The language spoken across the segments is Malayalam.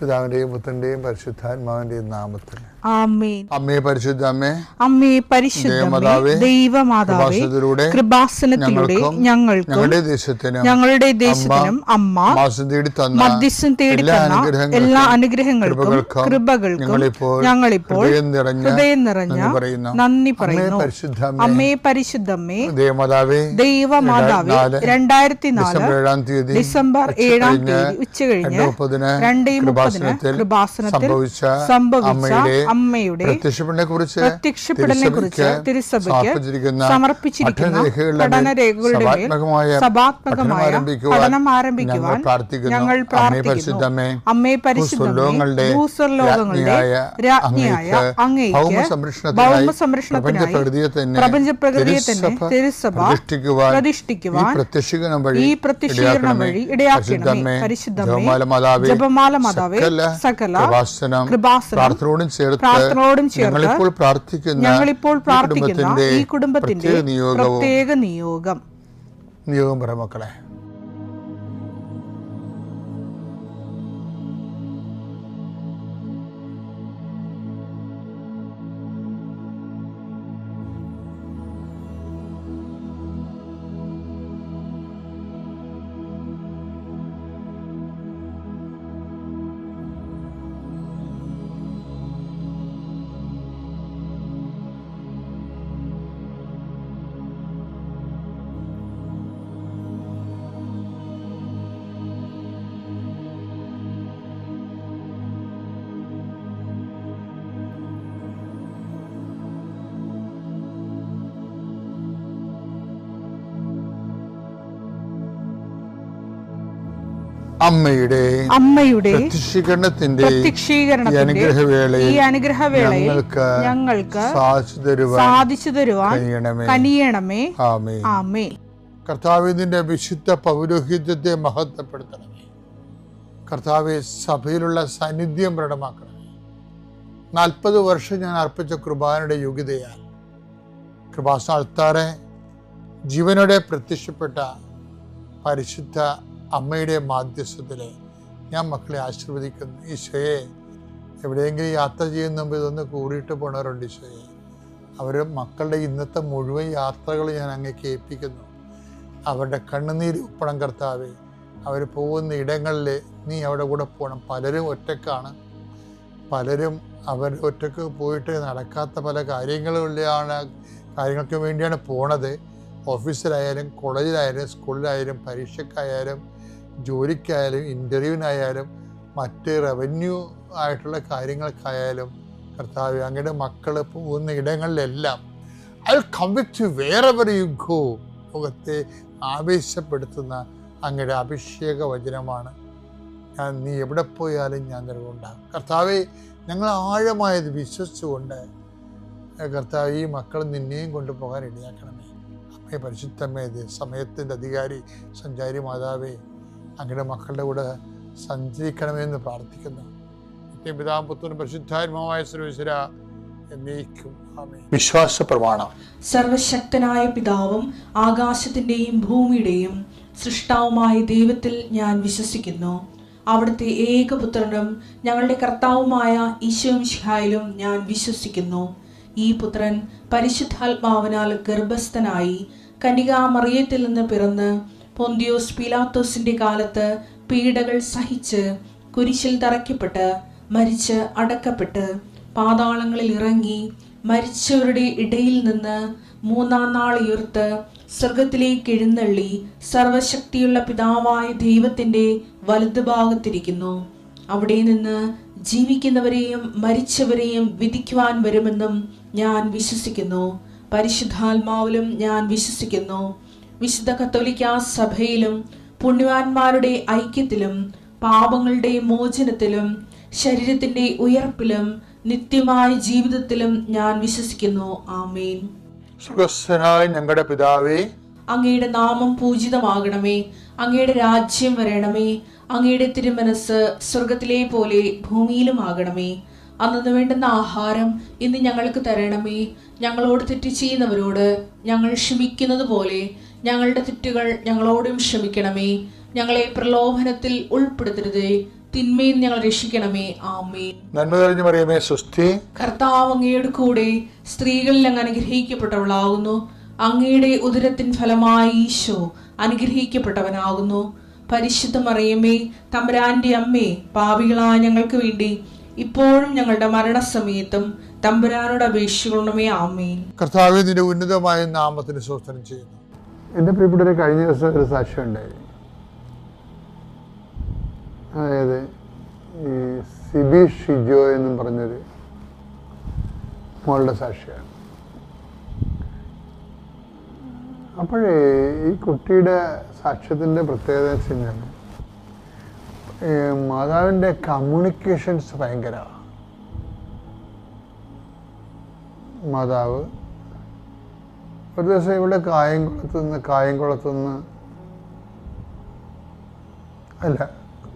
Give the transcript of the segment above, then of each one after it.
പിതാവിന്റെയും പുത്രന്റെയും പരിശുദ്ധാത്മാവിന്റെയും നാമത്തിൽ ആമേൻ. അമ്മേ പരിശുദ്ധ അമ്മേ, അമ്മേ പരിശുദ്ധമേ, ദൈവമാതാവേ, കൃപാസനത്തിലൂടെ ഞങ്ങൾക്കും ഞങ്ങളുടെ ദേശത്തിനും അമ്മ മധ്യസ്ഥം തേടി തന്ന എല്ലാ അനുഗ്രഹങ്ങൾക്കും കൃപകൾക്കും ഞങ്ങളിപ്പോൾ ഹൃദയം നിറഞ്ഞ നന്ദി പറയുന്നു. അമ്മേ പരിശുദ്ധമേ, ദൈവമാതാവേ, 2004 ഡിസംബർ 7 ഉച്ചകഴിഞ്ഞ് 2:30 കൃപാസനത്തിൽ സംഭവിച്ച അമ്മയുടെ പ്രത്യക്ഷപ്പെടലിനെ കുറിച്ച് തിരുസഭയ്ക്ക് സമർപ്പിച്ചിരിക്കുന്ന പഠനരേഖകളുടെ മേൽ സഭാത്മകമായ പഠനം ആരംഭിക്കുവാൻ ഞങ്ങൾ പ്രാർത്ഥിക്കുന്നു. അമ്മേ പരിശുദ്ധമേ, ഭൂസ്വർലോകങ്ങളുടെ രാജ്ഞിയായ അങ്ങേയ്ക്ക് ഭൗമ സംരക്ഷണത്തിനായി പ്രപഞ്ചപ്രകൃതിയെ തന്നെ തിരുസഭ പ്രതിഷ്ഠിക്കുവാൻ ഈ പ്രത്യക്ഷീകരണം വഴി ഇടയാക്കണമേ. പരിശുദ്ധമേ, ജപമാല മാതാവേ, സകല കൃപാസനം പ്രാർത്ഥനയോടും ചേർത്ത് ഞങ്ങളിപ്പോൾ പ്രാർത്ഥിക്കുന്ന ഈ കുടുംബത്തിന്റെ പ്രത്യേക നിയോഗം പറ മക്കളെ. അമ്മയുടെ പ്രത്യക്ഷീകരണത്തിന്റെ ഈ അനുഗ്രഹവേളയിൽ ഞങ്ങൾക്ക് സാധിച്ചു തരുവാൻ കനിയണമേ. ആമേൻ. കർത്താവിന്റെ വിശുദ്ധ പൗരോഹിത്യത്തെ മഹത്വപ്പെടുത്തണമേ. കർത്താവെ, സഭയിലുള്ള സാന്നിധ്യം പ്രകടമാക്കണമേ. 40 വർഷം ഞാൻ അർപ്പിച്ച കൃപാനയുടെ യോഗ്യതയാൽ കൃപാസ്ഥാനത്താറെ ജീവനോടെ പ്രത്യക്ഷപ്പെട്ട പരിശുദ്ധ അമ്മയുടെ മാധ്യസ്ഥത്തിലെ ഞാൻ മക്കളെ ആശീർവദിക്കുന്നു. ഈശോയെ, എവിടെയെങ്കിലും യാത്ര ചെയ്യുന്ന മുമ്പ് ഇതൊന്ന് കൂറിയിട്ട് പോണവരുണ്ട്. ഈശോയെ, അവർ മക്കളുടെ ഇന്നത്തെ മുഴുവൻ യാത്രകൾ ഞാൻ അങ്ങേക്ക് ഏൽപ്പിക്കുന്നു. അവരുടെ കണ്ണുനീര് ഉപ്പണം കർത്താവേ. അവർ പോകുന്ന ഇടങ്ങളിൽ നീ അവിടെ കൂടെ പോകണം. പലരും ഒറ്റക്കാണ്, പലരും അവർ ഒറ്റക്ക് പോയിട്ട് നടക്കാത്ത പല കാര്യങ്ങൾക്ക് വേണ്ടിയാണ് പോണത്. ഓഫീസിലായാലും കോളേജിലായാലും സ്കൂളിലായാലും പരീക്ഷയ്ക്കായാലും ജോലിക്കായാലും ഇൻ്റർവ്യൂവിനായാലും മറ്റ് റവന്യൂ ആയിട്ടുള്ള കാര്യങ്ങൾക്കായാലും കർത്താവ്, അങ്ങയുടെ മക്കൾ പോകുന്ന ഇടങ്ങളിലെല്ലാം I will come with you wherever you go. ലോകത്തെ ആവേശപ്പെടുത്തുന്ന അങ്ങയുടെ അഭിഷേക വചനമാണ്. നീ എവിടെ പോയാലും ഞാൻ നിലകൊണ്ടാകും. കർത്താവെ, ഞങ്ങൾ ആഴമായത് വിശ്വസിച്ചുകൊണ്ട് കർത്താവ്, ഈ മക്കൾ നിന്നെയും കൊണ്ടുപോകാൻ ഇടയാക്കണമേ. അമ്മയെ പരിശുദ്ധമേ, സമയത്തിൻ്റെ അധികാരി സഞ്ചാരി മാതാവേ, അങ്ങയുടെ മക്കളുടെ കൂടെ സഞ്ചരിക്കണമെന്ന് പ്രാർത്ഥിക്കുന്നു. പിതാവും പുത്രനും പരിശുദ്ധാത്മാവായ സർവ്വേശ്വര എന്നേക്കും ആമേൻ. വിശ്വാസ പ്രമാണം. സർവശക്തനായ പിതാവും ആകാശത്തിന്റെയും ഭൂമിയുടെയും സൃഷ്ടാവുമായ ദൈവത്തിൽ ഞാൻ വിശ്വസിക്കുന്നു. അവിടുത്തെ ഏകപുത്രനും ഞങ്ങളുടെ കർത്താവുമായ ഈശോ മിശിഹായിലും ഞാൻ വിശ്വസിക്കുന്നു. ഈ പുത്രൻ പരിശുദ്ധാത്മാവിനാൽ ഗർഭസ്ഥനായി കന്യകാമറിയത്തിൽ നിന്ന് പിറന്ന് പൊന്തിയോസ് പീലാത്തോസിന്റെ കാലത്ത് പീഡകൾ സഹിച്ച് കുരിശിൽ തറയ്ക്കപ്പെട്ട് മരിച്ച് അടക്കപ്പെട്ട് പാതാളങ്ങളിൽ ഇറങ്ങി മരിച്ചവരുടെ ഇടയിൽ നിന്ന് 3-ാം നാൾ ഉയർത്ത് സ്വർഗത്തിലേക്ക് എഴുന്നള്ളി സർവശക്തിയുള്ള പിതാവായ ദൈവത്തിന്റെ വലതുഭാഗത്തിരിക്കുന്നു. അവിടെ നിന്ന് ജീവിക്കുന്നവരെയും മരിച്ചവരെയും വിധിക്കുവാൻ വരുമെന്നും ഞാൻ വിശ്വസിക്കുന്നു. പരിശുദ്ധാത്മാവിലും ഞാൻ വിശ്വസിക്കുന്നു. വിശുദ്ധ കത്തോലിക്കാ സഭയിലും പുണ്യവാന്മാരുടെ ഐക്യത്തിലും പാപങ്ങളുടെ മോചനത്തിലും ശരീരത്തിന്റെ ഉയർപ്പിലും നിത്യമായ ജീവിതത്തിലും ഞാൻ വിശ്വസിക്കുന്നു. ആമേൻ. സുഖസ്ഥനായ ഞങ്ങളുടെ പിതാവേ, അങ്ങയുടെ നാമം പൂജിതമാകണമേ. അങ്ങയുടെ രാജ്യം വരണമേ. അങ്ങയുടെ തിരുമനസ് സ്വർഗത്തിലെ പോലെ ഭൂമിയിലും ആകണമേ. അന്നു വേണ്ടുന്ന ആഹാരം ഇന്ന് ഞങ്ങൾക്ക് തരണമേ. ഞങ്ങളോട് തെറ്റ് ചെയ്യുന്നവരോട് ഞങ്ങൾ ക്ഷമിക്കുന്നത് പോലെ ഞങ്ങളുടെ തെറ്റുകൾ ഞങ്ങളോടും ക്ഷമിക്കണമേ. ഞങ്ങളെ പ്രലോഭനത്തിൽ ഉൾപ്പെടുത്തരുതേ, തിന്മയിൽ ഞങ്ങൾ രക്ഷിക്കണമേ. ആമേൻ. നന്മ തെളിഞ്ഞു മറിയമേ, സ്വസ്തി. കർത്താവ് അങ്ങയുടെ കൂടെ സ്ത്രീകളിൽ അങ്ങ് അനുഗ്രഹിക്കപ്പെട്ടവളാകുന്നു. അങ്ങയുടെ ഉദരത്തിൻ ഫലമായി ഈശോ അനുഗ്രഹിക്കപ്പെട്ടവനാകുന്നു. പരിശുദ്ധ മറിയമേ, തമ്പുരാന്റെ അമ്മേ, പാപികളായ ഞങ്ങൾക്ക് വേണ്ടി ഇപ്പോഴും ഞങ്ങളുടെ മരണസമയത്തും തമ്പുരാനോട് അപേക്ഷിക്കണമേ. ആമേൻ. കർത്താവേ, നിന്റെ ഉന്നതമായ നാമത്തിന് സ്തോത്രം ചെയ്യുന്നു. എൻ്റെ പ്രിയപ്പെട്ടവരെ, കഴിഞ്ഞ ദിവസം ഒരു സാക്ഷ്യം ഉണ്ടായി. അതായത് ഈ സിബി ഷിജോ എന്നും പറഞ്ഞൊരു മോളുടെ സാക്ഷിയാണ്. അപ്പോഴേ ഈ കുട്ടിയുടെ സാക്ഷ്യത്തിൻ്റെ പ്രത്യേകത എന്ന് വെച്ച് കഴിഞ്ഞാൽ മാതാവിൻ്റെ കമ്മ്യൂണിക്കേഷൻസ് ഭയങ്കരമാണ്. മാതാവ് ഒരു ദിവസം ഇവിടെ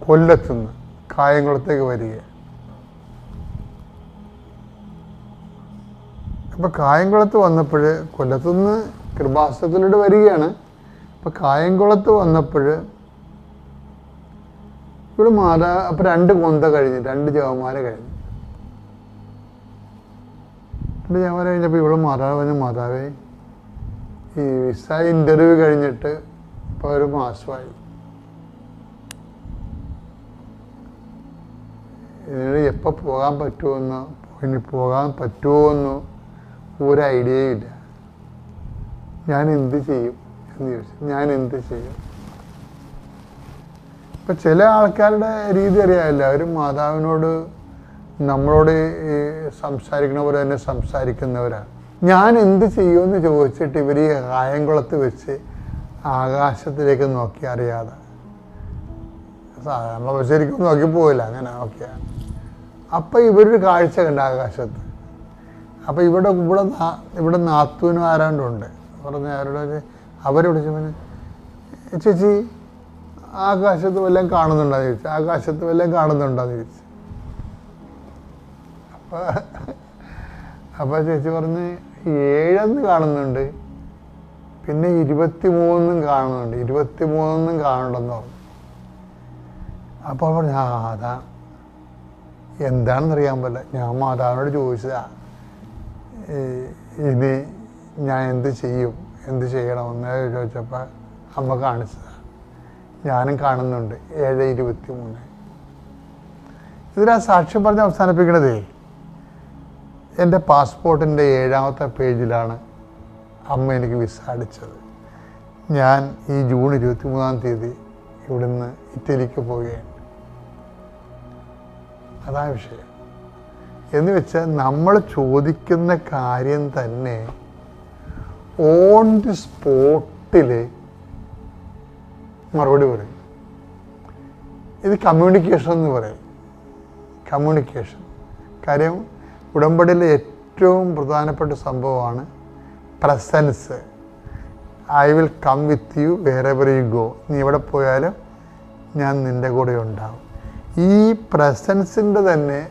കൊല്ലത്തുനിന്ന് കായംകുളത്തേക്ക് വരിക. അപ്പം കായംകുളത്ത് വന്നപ്പോൾ, കൊല്ലത്തുനിന്ന് കൃപാസനത്തിലൂടെ വരികയാണ്. അപ്പം കായംകുളത്ത് വന്നപ്പോൾ ഇവിടെ മാതാവ്, അപ്പം 2 കൊന്ത കഴിഞ്ഞ്, 2 ജവമാല കഴിഞ്ഞു. 2 ജവമാല കഴിഞ്ഞപ്പോൾ ഇവിടെ മാതാവ് പറഞ്ഞു, മാതാവേ, ഈ വിസ ഇൻ്റർവ്യൂ കഴിഞ്ഞിട്ട് ഇപ്പോൾ 1 മാസമായി. ഇതിനോട് എപ്പോൾ പോകാൻ പറ്റുമെന്നോ ഇനി പോകാൻ പറ്റുമോയെന്നോ ഒരു ഐഡിയയും ഇല്ല. ഞാൻ എന്ത് ചെയ്യും എന്ന് ചോദിച്ചു. ഞാൻ എന്ത് ചെയ്യും? ഇപ്പം ചില ആൾക്കാരുടെ രീതി അറിയാമല്ലോ, അവർ മാതാവിനോട് നമ്മളോട് സംസാരിക്കണ പോലെ തന്നെ സംസാരിക്കുന്നവരാണ്. ഞാൻ എന്ത് ചെയ്യുമെന്ന് ചോദിച്ചിട്ട് ഇവർ ഈ കായംകുളത്ത് വെച്ച് ആകാശത്തിലേക്ക് നോക്കി അറിയാതെ, സാധാരണ ശരിക്കും നോക്കി പോവില്ല, അങ്ങനെ നോക്കിയാണ്. അപ്പം ഇവരൊരു കാഴ്ച കണ്ട ആകാശത്ത്. അപ്പം ഇവിടെ നാത്തൂനും ആരാണ്ടുണ്ട് പറഞ്ഞ ആരോട് അവരോട് ചോദിച്ചു, ചേച്ചി ആകാശത്ത് വല്ലതും കാണുന്നുണ്ടോയെന്ന് ചോദിച്ചു. ആകാശത്ത് വല്ലതും കാണുന്നുണ്ടോയെന്ന് ചോദിച്ചു. അപ്പോൾ ചേച്ചി പറഞ്ഞ് 7 കാണുന്നുണ്ട്, പിന്നെ 23 കാണുന്നുണ്ട്, 23 കാണുന്നുണ്ടെന്ന് പറഞ്ഞു. അപ്പോൾ പറഞ്ഞു, അതാ എന്താണെന്നറിയാൻ പറ്റില്ല. ഞാൻ മാതാവിനോട് ചോദിച്ചതാ, ഇനി ഞാൻ എന്ത് ചെയ്യണമെന്ന് ചോദിച്ചപ്പോൾ അമ്മ കാണിച്ചതാണ്. ഞാനും കാണുന്നുണ്ട് 7:23. ഇതിനാ സാക്ഷ്യം പറഞ്ഞ് അവസാനിപ്പിക്കണതേ, എൻ്റെ പാസ്പോർട്ടിൻ്റെ 7ാമത്തെ പേജിലാണ് അമ്മ എനിക്ക് വിസ അടിച്ചത്. ഞാൻ ഈ ജൂൺ 23-ാം തീയതി ഇവിടുന്ന് ഇറ്റലിക്ക് പോവുകയാണ്. അതാ വിഷയം. എന്ന് വെച്ചാൽ നമ്മൾ ചോദിക്കുന്ന കാര്യം തന്നെ ഓൺ ദി സ്പോട്ടിൽ മറുപടി പറയും. ഇത് കമ്മ്യൂണിക്കേഷൻ എന്ന് പറയും. കമ്മ്യൂണിക്കേഷൻ കാര്യം ഉടമ്പടിയിലെ ഏറ്റവും പ്രധാനപ്പെട്ട സംഭവമാണ് presence. I will come with you wherever you go. നീ എവിടെ പോയാലും ഞാൻ നിൻ്റെ കൂടെ ഉണ്ടാവും. ഈ പ്രസൻസിൻ്റെ തന്നെ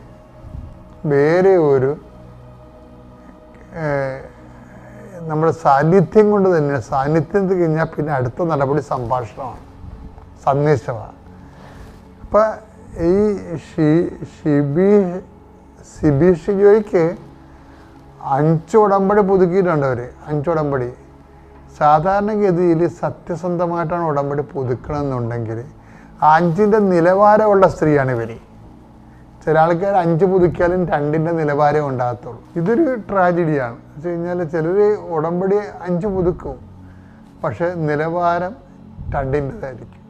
വേറെ ഒരു നമ്മുടെ സാന്നിധ്യം കൊണ്ട് തന്നെ, സാന്നിധ്യം കഴിഞ്ഞാൽ പിന്നെ അടുത്ത നടപടി സംഭാഷണമാണ്, സന്ദേശമാണ്. അപ്പം ഈ സിബി ഷിജോയ്ക്ക് 5 ഉടമ്പടി പുതുക്കിയിട്ടുണ്ട് അവർ. 5 ഉടമ്പടി. സാധാരണഗതിയിൽ സത്യസന്ധമായിട്ടാണ് ഉടമ്പടി പുതുക്കണമെന്നുണ്ടെങ്കിൽ 5ൻ്റെ നിലവാരമുള്ള സ്ത്രീയാണ് ഇവർ. ചില ആൾക്കാർ 5 പുതുക്കിയാലും 2ൻ്റെ നിലവാരം ഉണ്ടാകത്തുള്ളൂ. ഇതൊരു ട്രാജഡിയാണ്. വെച്ച് കഴിഞ്ഞാൽ ചിലർ ഉടമ്പടി 5 പുതുക്കും, പക്ഷെ നിലവാരം 2ൻ്റെതായിരിക്കും.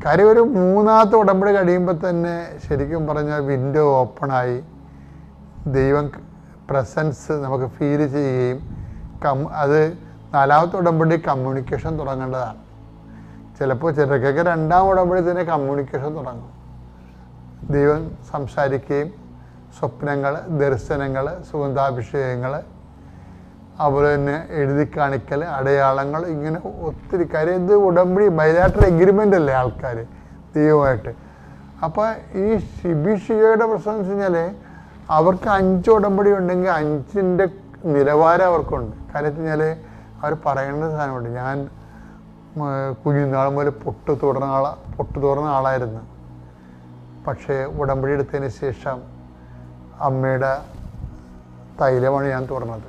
കാര്യം ഒരു 3ാമത്തെ ഉടമ്പടി കഴിയുമ്പോൾ തന്നെ ശരിക്കും പറഞ്ഞാൽ വിൻഡോ ഓപ്പണായി ദൈവം പ്രസൻസ് നമുക്ക് ഫീൽ ചെയ്യുകയും അത് 4ാമത്തെ ഉടമ്പടി കമ്മ്യൂണിക്കേഷൻ തുടങ്ങേണ്ടതാണ്. ചിലപ്പോൾ ചിലർക്കൊക്കെ 2ാം ഉടമ്പടി തന്നെ കമ്മ്യൂണിക്കേഷൻ തുടങ്ങും. ദൈവം സംസാരിക്കുകയും സ്വപ്നങ്ങൾ, ദർശനങ്ങൾ, സുഗന്ധാഭിഷേകങ്ങൾ, അതുപോലെ തന്നെ എഴുതി കാണിക്കൽ, അടയാളങ്ങൾ, ഇങ്ങനെ ഒത്തിരി കാര്യം. ഇത് ഉടമ്പടി ബൈലാറ്ററൽ എഗ്രിമെൻ്റ് അല്ലേ ആൾക്കാർ ദൈവമായിട്ട്. അപ്പോൾ ഈ സിബി ഷിജോയുടെ പ്രശ്നം എന്ന് വെച്ച് കഴിഞ്ഞാൽ അവർക്ക് 5 ഉടമ്പടി ഉണ്ടെങ്കിൽ 5ൻ്റെ നിലവാരം അവർക്കുണ്ട്. കാര്യം വെച്ച് കഴിഞ്ഞാൽ അവർ പറയേണ്ട സാധനമുണ്ട്. ഞാൻ കുഞ്ഞുനാൾ മുതൽ പൊട്ടു തുറന്ന ആളായിരുന്നു. പക്ഷേ ഉടമ്പടി എടുത്തതിന് ശേഷം അമ്മയുടെ തൈലമാണ് ഞാൻ തുറന്നത്.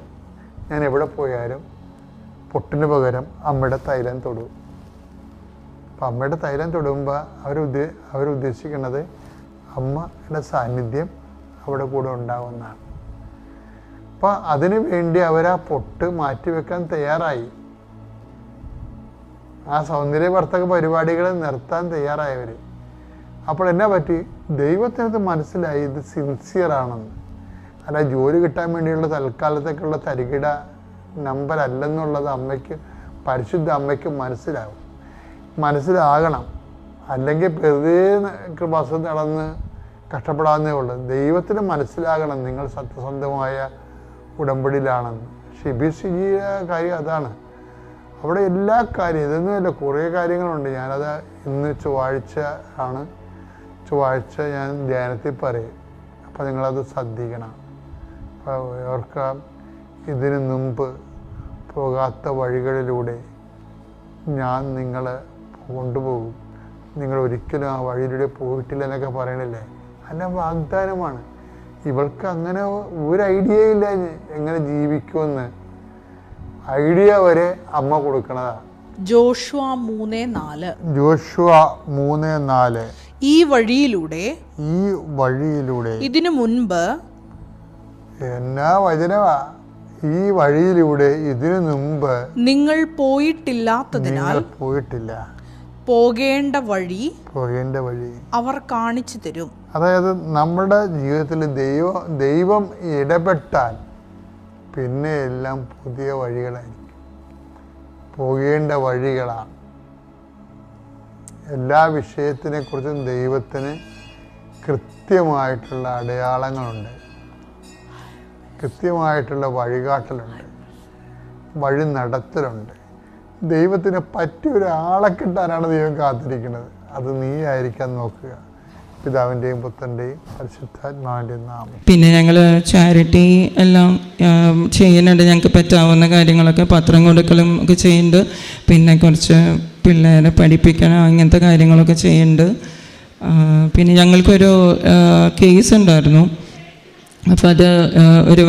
ഞാൻ എവിടെ പോയാലും പൊട്ടിന് പകരം അമ്മയുടെ തൈലം തൊടും. അപ്പം അമ്മയുടെ തൈലം തൊടുമ്പോൾ അവരുദ്ദേശിക്കുന്നത് അമ്മയുടെ സാന്നിധ്യം അവിടെ കൂടെ ഉണ്ടാവുന്നതാണ്. അപ്പം അതിനു വേണ്ടി അവർ ആ പൊട്ട് മാറ്റിവെക്കാൻ തയ്യാറായി. ആ സൗന്ദര്യവർദ്ധക പരിപാടികൾ നിർത്താൻ തയ്യാറായവർ. അപ്പോൾ എന്നാ പറ്റി? ദൈവത്തിനകത്ത് മനസ്സിലായി ഇത് സിൻസിയറാണെന്ന്. അല്ല ജോലി കിട്ടാൻ വേണ്ടിയുള്ള തൽക്കാലത്തേക്കുള്ള തരികിട നമ്പർ അല്ലെന്നുള്ളത് പരിശുദ്ധ അമ്മയ്ക്ക് മനസ്സിലാകണം. അല്ലെങ്കിൽ വെറുതെ കൃപാസനം നടന്ന് കഷ്ടപ്പെടാവുന്നേ ഉള്ളൂ. ദൈവത്തിന് മനസ്സിലാകണം നിങ്ങൾ സത്യസന്ധമായ ഉടമ്പടിയിലാണെന്ന്. ഷിബിസിജിയുടെ കാര്യം അതാണ്. അവിടെ എല്ലാ കാര്യം ഇതൊന്നുമല്ല, കുറേ കാര്യങ്ങളുണ്ട്. ഞാനത് ഇന്ന് ചൊവ്വാഴ്ച ഞാൻ ധ്യാനത്തിൽ പറയും. അപ്പോൾ നിങ്ങളത് ശ്രദ്ധിക്കണം. അപ്പോൾ ഓർക്കാം, ഇതിനു മുമ്പ് പോകാത്ത വഴികളിലൂടെ ഞാൻ നിങ്ങളെ കൊണ്ടുപോകും. നിങ്ങൾ ഒരിക്കലും ആ വഴിയിലൂടെ പോയിട്ടില്ല എന്നൊക്കെ പറയണില്ലേ, അല്ല വാഗ്ദാനമാണ്. ഇവൾക്ക് അങ്ങനെ ഒരു ഐഡിയ ഇല്ല എങ്ങനെ ജീവിക്കുമെന്ന്. ഐഡിയ വരെ അമ്മ കൊടുക്കണതാണ്. ജോഷുവ 3:4 ഈ വഴിയിലൂടെ ഇതിനു മുൻപ് എന്നാ വചനമാ! ഈ വഴിയിലൂടെ ഇതിനു മുമ്പ് നിങ്ങൾ പോയിട്ടില്ലാത്തതിനാൽ പോകേണ്ട വഴി അവർ കാണിച്ചു തരും. അതായത് നമ്മുടെ ജീവിതത്തിൽ ദൈവം ഇടപെട്ടാൽ പിന്നെ എല്ലാം പുതിയ വഴികളായിരിക്കും, പോകേണ്ട വഴികളാണ്. എല്ലാ വിഷയത്തിനെ കുറിച്ചും ദൈവത്തിന് കൃത്യമായിട്ടുള്ള അടയാളങ്ങളുണ്ട്, കൃത്യമായിട്ടുള്ള വഴികാട്ടലുണ്ട്, വഴി നടത്തലുണ്ട്. ദൈവത്തിന് പറ്റിയ ഒരാളെ കിട്ടാനാണ് ദൈവം കാത്തിരിക്കുന്നത്. അത് നീ ആയിരിക്കാൻ നോക്കുക. പിതാവിൻ്റെയും പുത്രൻ്റെയും പരിശുദ്ധാത്മാവിൻ്റെയും നാമം. പിന്നെ ഞങ്ങൾ ചാരിറ്റി എല്ലാം ചെയ്യുന്നുണ്ട്. ഞങ്ങൾക്ക് പറ്റാവുന്ന കാര്യങ്ങളൊക്കെ പത്രം കൊടുക്കലും ഒക്കെ ചെയ്യുന്നുണ്ട്. പിന്നെ കുറച്ച് പിള്ളേരെ പഠിപ്പിക്കണം, അങ്ങനത്തെ കാര്യങ്ങളൊക്കെ ചെയ്യുന്നുണ്ട്. പിന്നെ ഞങ്ങൾക്കൊരു കേസ് ഉണ്ടായിരുന്നു. അപ്പോൾ അത് ഒരു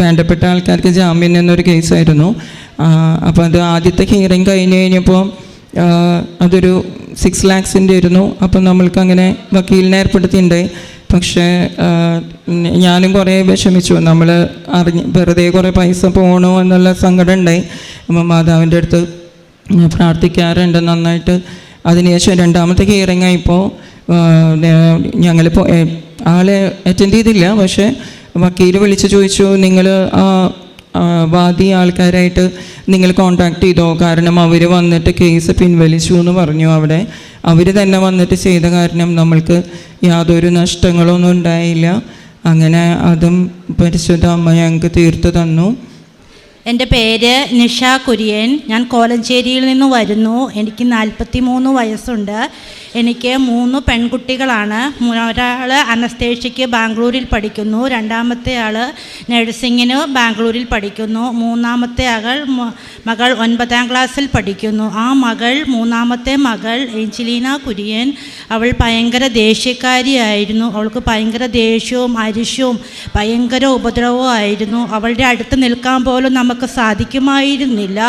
വേണ്ടപ്പെട്ട ആൾക്കാർക്ക് ജാമ്യം എന്നൊരു കേസായിരുന്നു. അപ്പോൾ അത് ആദ്യത്തെ ഹിയറിങ് കഴിഞ്ഞപ്പോൾ അതൊരു 6 lakhs ആയിരുന്നു. അപ്പം നമ്മൾക്ക് അങ്ങനെ വക്കീലിനെ ഏർപ്പെടുത്തിയിട്ടുണ്ടായി. പക്ഷേ ഞാനും കുറേ വിഷമിച്ചു. നമ്മൾ വെറുതെ കുറേ പൈസ പോകണോ എന്നുള്ള സങ്കടം ഉണ്ടായി. അപ്പം മാതാവിൻ്റെ അടുത്ത് പ്രാർത്ഥിക്കാറുണ്ട് നന്നായിട്ട്. അതിനുശേഷം രണ്ടാമത്തെ ഹിയറിങ് ആയപ്പോൾ ഞങ്ങളിപ്പോൾ ആളെ അറ്റൻഡ് ചെയ്തില്ല. പക്ഷേ വക്കീൽ വിളിച്ച് ചോദിച്ചു, നിങ്ങൾ വാദി ആൾക്കാരായിട്ട് നിങ്ങൾ കോണ്ടാക്ട് ചെയ്തോ? കാരണം അവർ വന്നിട്ട് കേസ് പിൻവലിച്ചു എന്ന് പറഞ്ഞു. അവിടെ അവർ തന്നെ വന്നിട്ട് ചെയ്ത കാരണം നമ്മൾക്ക് യാതൊരു നഷ്ടങ്ങളൊന്നും ഉണ്ടായില്ല. അങ്ങനെ അതും പരിശുദ്ധ അമ്മ ഞങ്ങൾക്ക് തീർത്തു തന്നു. എൻ്റെ പേര് നിഷ കുര്യൻ. ഞാൻ കോലഞ്ചേരിയിൽ നിന്ന് വരുന്നു. എനിക്ക് 43 വയസ്സുണ്ട്. എനിക്ക് 3 പെൺകുട്ടികളാണ്. ഒരാൾ അനസ്തേഷ്യയ്ക്ക് ബാംഗ്ലൂരിൽ പഠിക്കുന്നു, രണ്ടാമത്തെ ആൾ നഴ്സിങ്ങിന് ബാംഗ്ലൂരിൽ പഠിക്കുന്നു, മൂന്നാമത്തെ മകൾ 9ാം ക്ലാസ്സിൽ പഠിക്കുന്നു. ആ മൂന്നാമത്തെ മകൾ ഏഞ്ചലീന കുര്യൻ, അവൾ ഭയങ്കര ദേഷ്യക്കാരിയായിരുന്നു. അവൾക്ക് ഭയങ്കര ദേഷ്യവും അരിശവും ഭയങ്കര ഉപദ്രവവും ആയിരുന്നു. അവളുടെ അടുത്ത് നിൽക്കാൻ പോലും നമുക്ക് സാധിക്കുമായിരുന്നില്ല.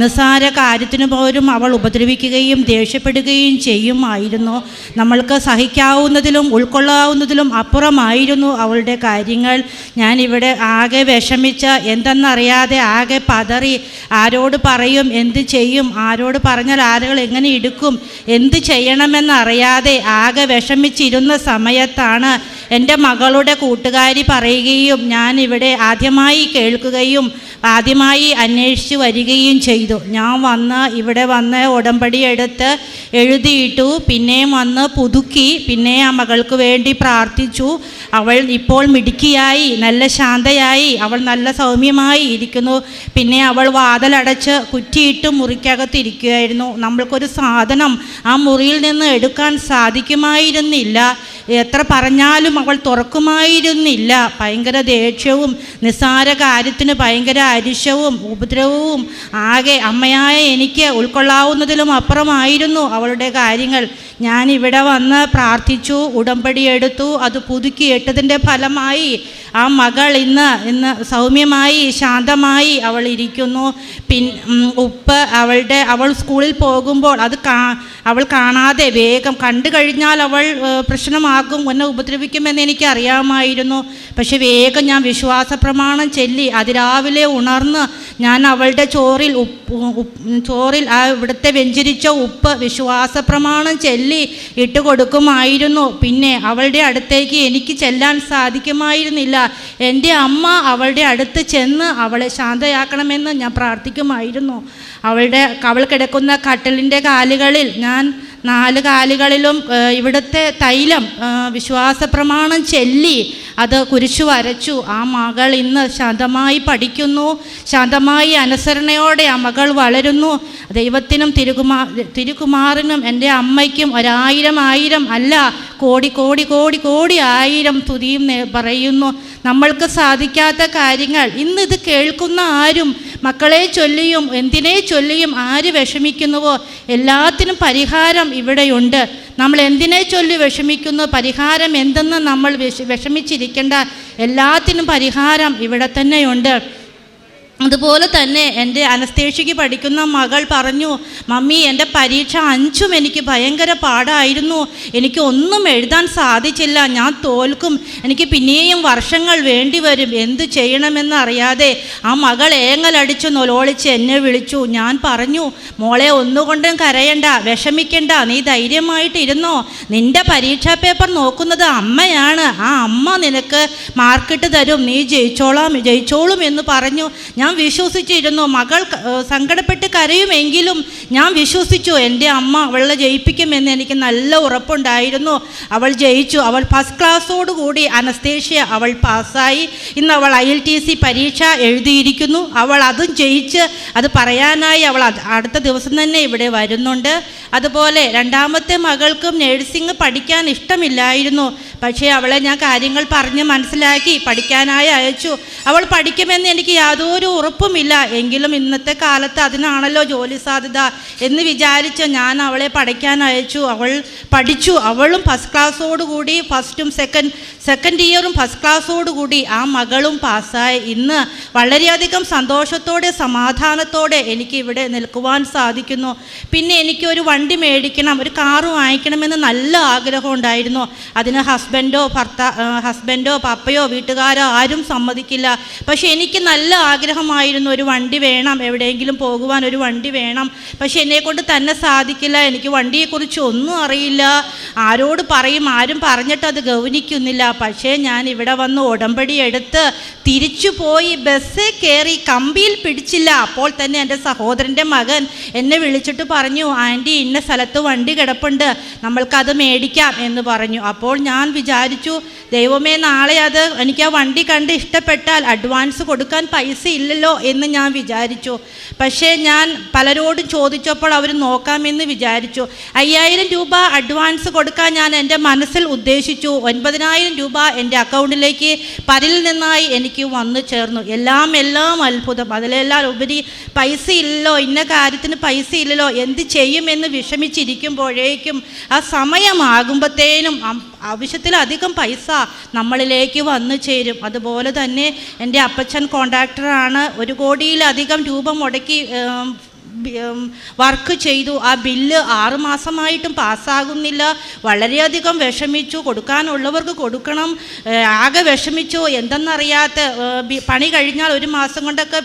നിസ്സാര കാര്യത്തിന് പോലും അവൾ ഉപദ്രവിക്കുകയും ദേഷ്യപ്പെടുകയും ചെയ്യുമായിരുന്നു. നമ്മൾക്ക് സഹിക്കാവുന്നതിലും ഉൾക്കൊള്ളാവുന്നതിലും അപ്പുറമായിരുന്നു അവളുടെ കാര്യങ്ങൾ. ഞാനിവിടെ ആകെ വിഷമിച്ച് എന്തെന്നറിയാതെ ആകെ പതറി, ആരോട് പറയും, എന്ത് ചെയ്യും, ആരോട് പറഞ്ഞാൽ ആളുകൾ എങ്ങനെ എടുക്കും, എന്ത് ചെയ്യണമെന്നറിയാതെ ആകെ വിഷമിച്ചിരുന്ന സമയത്താണ് എൻ്റെ മകളുടെ കൂട്ടുകാരി പറയുകയും ഞാനിവിടെ ആദ്യമായി കേൾക്കുകയും ആദ്യമായി അന്വേഷിച്ച് വരികയും ചെയ്തു. ഞാൻ ഇവിടെ വന്ന് ഉടമ്പടി എടുത്ത് എഴുതിയിട്ടു. പിന്നെയും വന്ന് പുതുക്കി. പിന്നെ ആ മകൾക്ക് വേണ്ടി പ്രാർത്ഥിച്ചു. അവൾ ഇപ്പോൾ മിടുക്കിയായി, നല്ല ശാന്തയായി, അവൾ നല്ല സൗമ്യമായി ഇരിക്കുന്നു. പിന്നെ അവൾ വാതിലടച്ച് കുറ്റിയിട്ട് മുറിക്കകത്തിരിക്കുകയായിരുന്നു. നമ്മൾക്കൊരു സാധനം ആ മുറിയിൽ നിന്ന് എടുക്കാൻ സാധിക്കുമായിരുന്നില്ല. എത്ര പറഞ്ഞാലും അവൾ തുറക്കുമായിരുന്നില്ല. ഭയങ്കര ദേഷ്യവും നിസ്സാര കാര്യത്തിന് ഭയങ്കര അരിശവും ഉപദ്രവവും ആകെ അമ്മയായ എനിക്ക് ഉൾക്കൊള്ളാവുന്നതിലും അപ്പുറമായിരുന്നു അവളുടെ കാര്യങ്ങൾ. ഞാൻ ഇവിടെ വന്ന് പ്രാർത്ഥിച്ചു, ഉടമ്പടി എടുത്തു, അത് പുതുക്കിയിട്ടതിൻ്റെ ഫലമായി ആ മകൾ ഇന്ന് സൗമ്യമായി ശാന്തമായി അവൾ ഇരിക്കുന്നു. ഉപ്പ് അവൾ സ്കൂളിൽ പോകുമ്പോൾ അത് അവൾ കാണാതെ വേഗം കണ്ടു കഴിഞ്ഞാൽ അവൾ പ്രശ്നമാകും, എന്നെ ഉപദ്രവിക്കുമെന്ന് എനിക്ക് അറിയാമായിരുന്നു. പക്ഷെ വേഗം ഞാൻ വിശ്വാസ പ്രമാണം ചൊല്ലി അതിരാവിലെ ഉണർന്ന് ഞാൻ അവളുടെ ചോറിൽ ആ ഇവിടുത്തെ വെഞ്ചരിച്ച ഉപ്പ് വിശ്വാസ പ്രമാണം ചൊല്ലി ഇട്ട് കൊടുക്കുമായിരുന്നു. പിന്നെ അവളുടെ അടുത്തേക്ക് എനിക്ക് ചെല്ലാൻ സാധിക്കുമായിരുന്നില്ല. എൻ്റെ അമ്മ അവളുടെ അടുത്ത് ചെന്ന് അവളെ ശാന്തയാക്കണമെന്ന് ഞാൻ പ്രാർത്ഥിക്കുമായിരുന്നു. അവൾ കിടക്കുന്ന കട്ടിലിൻ്റെ കാലുകളിൽ ഞാൻ 4 കാലുകളിലും ഇവിടുത്തെ തൈലം വിശ്വാസ പ്രമാണം ചൊല്ലി അത് കുരിശു വരച്ചു. ആ മകൾ ഇന്ന് ശാന്തമായി പഠിക്കുന്നു, ശാന്തമായി അനുസരണയോടെ ആ മകൾ വളരുന്നു. ദൈവത്തിനും തിരുകുമാരനും എൻ്റെ അമ്മയ്ക്കും 1000 അല്ല കോടി ആയിരം സ്തുതിയും പറയുന്നു. നമ്മൾക്ക് സാധിക്കാത്ത കാര്യങ്ങൾ ഇന്ന് ഇത് കേൾക്കുന്ന ആരും മക്കളെ ചൊല്ലിയും എന്തിനെ ചൊല്ലിയും ആര് വിഷമിക്കുന്നുവോ എല്ലാത്തിനും പരിഹാരം ഇവിടെയുണ്ട്. നമ്മൾ എന്തിനെ ചൊല്ലി വിഷമിക്കുന്നു, പരിഹാരം എന്തെന്ന് നമ്മൾ വിഷമിച്ചിരിക്കേണ്ട, എല്ലാത്തിനും പരിഹാരം ഇവിടെ തന്നെയുണ്ട്. അതുപോലെ തന്നെ എൻ്റെ അനസ്തേഷ്യയ്ക്ക് പഠിക്കുന്ന മകൾ പറഞ്ഞു, മമ്മി എൻ്റെ പരീക്ഷ 5ഉം എനിക്ക് ഭയങ്കര പാടായിരുന്നു, എനിക്ക് ഒന്നും എഴുതാൻ സാധിച്ചില്ല, ഞാൻ തോൽക്കും, എനിക്ക് പിന്നെയും വർഷങ്ങൾ വേണ്ടി വരും, എന്തു ചെയ്യണമെന്ന് അറിയാതെ ആ മകൾ ഏങ്ങലടിച്ചു നൊലോളിച്ച് എന്നെ വിളിച്ചു. ഞാൻ പറഞ്ഞു, മോളെ ഒന്നുകൊണ്ടും കരയണ്ട, വിഷമിക്കണ്ട, നീ ധൈര്യമായിട്ടിരുന്നോ, നിൻ്റെ പരീക്ഷാ പേപ്പർ നോക്കുന്നത് അമ്മയാണ്, ആ അമ്മ നിനക്ക് മാർക്കിട്ട് തരും, നീ ജയിച്ചോളും എന്ന് പറഞ്ഞു. ഞാൻ വിശ്വസിച്ചിരുന്നു. മകൾ സങ്കടപ്പെട്ട് കരയുമെങ്കിലും ഞാൻ വിശ്വസിച്ചു എൻ്റെ അമ്മ അവളെ ജയിപ്പിക്കുമെന്ന് എനിക്ക് നല്ല ഉറപ്പുണ്ടായിരുന്നു. അവൾ ജയിച്ചു. അവൾ ഫസ്റ്റ് ക്ലാസ്സോടുകൂടി അനസ്തേഷ്യ അവൾ പാസ്സായി. ഇന്ന് അവൾ ILTC പരീക്ഷ എഴുതിയിരിക്കുന്നു. അവൾ അതും ജയിച്ച് അത് പറയാനായി അവൾ അടുത്ത ദിവസം തന്നെ ഇവിടെ വരുന്നുണ്ട്. അതുപോലെ രണ്ടാമത്തെ മകൾക്കും നഴ്സിംഗ് പഠിക്കാൻ ഇഷ്ടമില്ലായിരുന്നു. പക്ഷേ അവളെ ഞാൻ കാര്യങ്ങൾ പറഞ്ഞ് മനസ്സിലാക്കി പഠിക്കാനായി അയച്ചു. അവൾ പഠിക്കുമെന്ന് എനിക്ക് യാതൊരു ഉറപ്പുമില്ല, എങ്കിലും ഇന്നത്തെ കാലത്ത് അതിനാണല്ലോ ജോലി സാധ്യത എന്ന് വിചാരിച്ച് ഞാൻ അവളെ പഠിക്കാൻ അയച്ചു. അവൾ പഠിച്ചു. അവളും ഫസ്റ്റ് ക്ലാസ്സോടുകൂടി ഫസ്റ്റും സെക്കൻഡ് ഇയറും ഫസ്റ്റ് ക്ലാസ്സോടുകൂടി ആ മകളും പാസ്സായി. ഇന്ന് വളരെയധികം സന്തോഷത്തോടെ സമാധാനത്തോടെ എനിക്ക് ഇവിടെ നിൽക്കുവാൻ സാധിക്കുന്നു. പിന്നെ എനിക്കൊരു വണ്ടി മേടിക്കണം, ഒരു കാറ് വാങ്ങിക്കണമെന്ന് നല്ല ആഗ്രഹം ഉണ്ടായിരുന്നു. അതിന് ഹസ്ബൻഡോ പപ്പയോ വീട്ടുകാരോ ആരും സമ്മതിക്കില്ല. പക്ഷെ എനിക്ക് നല്ല ആഗ്രഹമായിരുന്നു, ഒരു വണ്ടി വേണം, എവിടെയെങ്കിലും പോകുവാൻ ഒരു വണ്ടി വേണം. പക്ഷെ എന്നെക്കൊണ്ട് തന്നെ സാധിക്കില്ല, എനിക്ക് വണ്ടിയെക്കുറിച്ച് ഒന്നും അറിയില്ല, ആരോട് പറയും, ആരും പറഞ്ഞിട്ട് അത് ഗൗനിക്കുന്നില്ല. പക്ഷേ ഞാൻ ഇവിടെ വന്ന് ഉടമ്പടി എടുത്ത് തിരിച്ചു പോയി ബസ്സിൽ കയറി കമ്പിയിൽ പിടിച്ചില്ല. അപ്പോൾ തന്നെ എൻ്റെ സഹോദരൻ്റെ മകൻ എന്നെ വിളിച്ചിട്ട് പറഞ്ഞു, ആൻറ്റി ഇന്ന സ്ഥലത്ത് വണ്ടി കിടപ്പുണ്ട്, നമ്മൾക്കത് മേടിക്കാം എന്ന് പറഞ്ഞു. അപ്പോൾ ഞാൻ വിചാരിച്ചു, ദൈവമേ നാളെ അത് എനിക്ക് ആ വണ്ടി കണ്ട് ഇഷ്ടപ്പെട്ടാൽ അഡ്വാൻസ് കൊടുക്കാൻ പൈസ ഇല്ലല്ലോ എന്ന് ഞാൻ വിചാരിച്ചു. പക്ഷേ ഞാൻ പലരോടും ചോദിച്ചപ്പോൾ അവർ നോക്കാമെന്ന് വിചാരിച്ചു. 5000 രൂപ അഡ്വാൻസ് കൊടുക്കാൻ ഞാൻ എൻ്റെ മനസ്സിൽ ഉദ്ദേശിച്ചു. 9000 രൂപ എൻ്റെ അക്കൗണ്ടിലേക്ക് പരിൽ നിന്നായി എനിക്ക് വന്നു ചേർന്നു. എല്ലാം അത്ഭുതം. അതിലെല്ലാം ഉപരി പൈസ ഇല്ലല്ലോ, ഇന്ന കാര്യത്തിന് പൈസ ഇല്ലല്ലോ, എന്ത് ചെയ്യുമെന്ന് വിഷമിച്ചിരിക്കുമ്പോഴേക്കും ആ സമയമാകുമ്പോഴത്തേനും ആവശ്യത്തിലധികം പൈസ നമ്മളിലേക്ക് വന്നു ചേരും. അതുപോലെ തന്നെ എൻ്റെ അപ്പച്ചൻ കോൺട്രാക്ടറാണ്. 1 കോടിയിലധികം രൂപ മുടക്കി വർക്ക് ചെയ്തു. ആ ബില്ല് 6 മാസമായിട്ടും പാസ്സാകുന്നില്ല. വളരെയധികം വിഷമിച്ചു. കൊടുക്കാനുള്ളവർക്ക് കൊടുക്കണം, ആകെ വിഷമിച്ചു. എന്തെന്നറിയാത്ത പണി കഴിഞ്ഞാൽ 1 മാസം കൊണ്ടൊക്കെ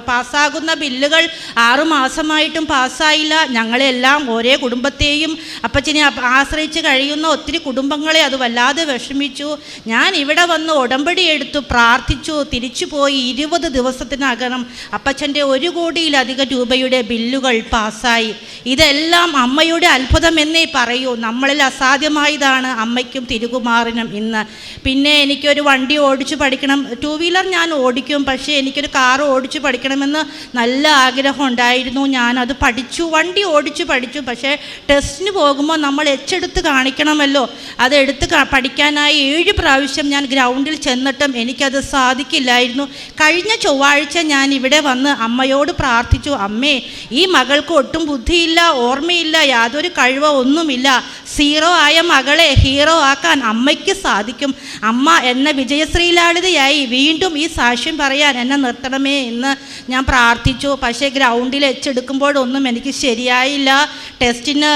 പാസ്സാകുന്ന ബില്ലുകൾ 6 മാസമായിട്ടും പാസ്സായില്ല. ഞങ്ങളെല്ലാം ഒരേ കുടുംബത്തെയും അപ്പച്ചനെ ആശ്രയിച്ച് കഴിയുന്ന ഒത്തിരി കുടുംബങ്ങളെ അത് വല്ലാതെ വിഷമിച്ചു. ഞാൻ ഇവിടെ വന്ന് ഉടമ്പടി എടുത്തു, പ്രാർത്ഥിച്ചു, തിരിച്ചു പോയി 20 ദിവസത്തിനകം അപ്പച്ചൻ്റെ 1 കോടിയിലധികം രൂപയുടെ ബില്ല് ബില്ലുകൾ പാസ്സായി. ഇതെല്ലാം അമ്മയുടെ അത്ഭുതമെന്നേ പറയൂ. നമ്മളിൽ അസാധ്യമായതാണ് അമ്മയ്ക്കും തിരുകുമാറിനും ഇന്ന്. പിന്നെ എനിക്കൊരു വണ്ടി ഓടിച്ചു പഠിക്കണം. 2 വീലർ ഞാൻ ഓടിക്കും, പക്ഷേ എനിക്കൊരു കാർ ഓടിച്ചു പഠിക്കണമെന്ന് നല്ല ആഗ്രഹം ഉണ്ടായിരുന്നു. ഞാനത് പഠിച്ചു, വണ്ടി ഓടിച്ചു പഠിച്ചു. പക്ഷേ ടെസ്റ്റിന് പോകുമ്പോൾ നമ്മൾ എച്ചെടുത്ത് കാണിക്കണമല്ലോ. അതെടുത്ത് പഠിക്കാനായി 7 പ്രാവശ്യം ഞാൻ ഗ്രൗണ്ടിൽ ചെന്നിട്ടും എനിക്കത് സാധിക്കില്ലായിരുന്നു. കഴിഞ്ഞ ചൊവ്വാഴ്ച ഞാൻ ഇവിടെ വന്ന് അമ്മയോട് പ്രാർത്ഥിച്ചു, അമ്മേ, ഈ മകൾക്ക് ഒട്ടും ബുദ്ധിയില്ല, ഓർമ്മയില്ല, യാതൊരു കഴിവോ ഒന്നുമില്ല. 0 ആയ മകളെ ഹീറോ ആക്കാൻ അമ്മയ്ക്ക് സാധിക്കും. അമ്മ എന്നെ വിജയശ്രീലാളിതയായി വീണ്ടും ഈ സാക്ഷ്യം പറയാൻ എന്നെ നിർത്തണമേ എന്ന് ഞാൻ പ്രാർത്ഥിച്ചു. പക്ഷേ ഗ്രൗണ്ടിൽ എച്ചെടുക്കുമ്പോഴൊന്നും എനിക്ക് ശരിയായില്ല. ടെസ്റ്റിന്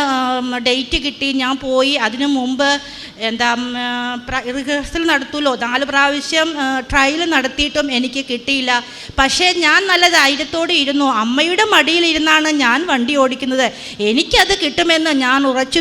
ഡേറ്റ് കിട്ടി, ഞാൻ പോയി. അതിനു മുമ്പ് റിഹേഴ്സൽ നടത്തുമല്ലോ, 4 പ്രാവശ്യം ട്രയൽ നടത്തിയിട്ടും എനിക്ക് കിട്ടിയില്ല. പക്ഷേ ഞാൻ നല്ല ധൈര്യത്തോടെ ഇരുന്നു. അമ്മയുടെ മടിയിലിരുന്നാണ് ഞാൻ വണ്ടി ഓടിക്കുന്നത്. എനിക്കത് കിട്ടുമെന്ന് ഞാൻ ഉറച്ചു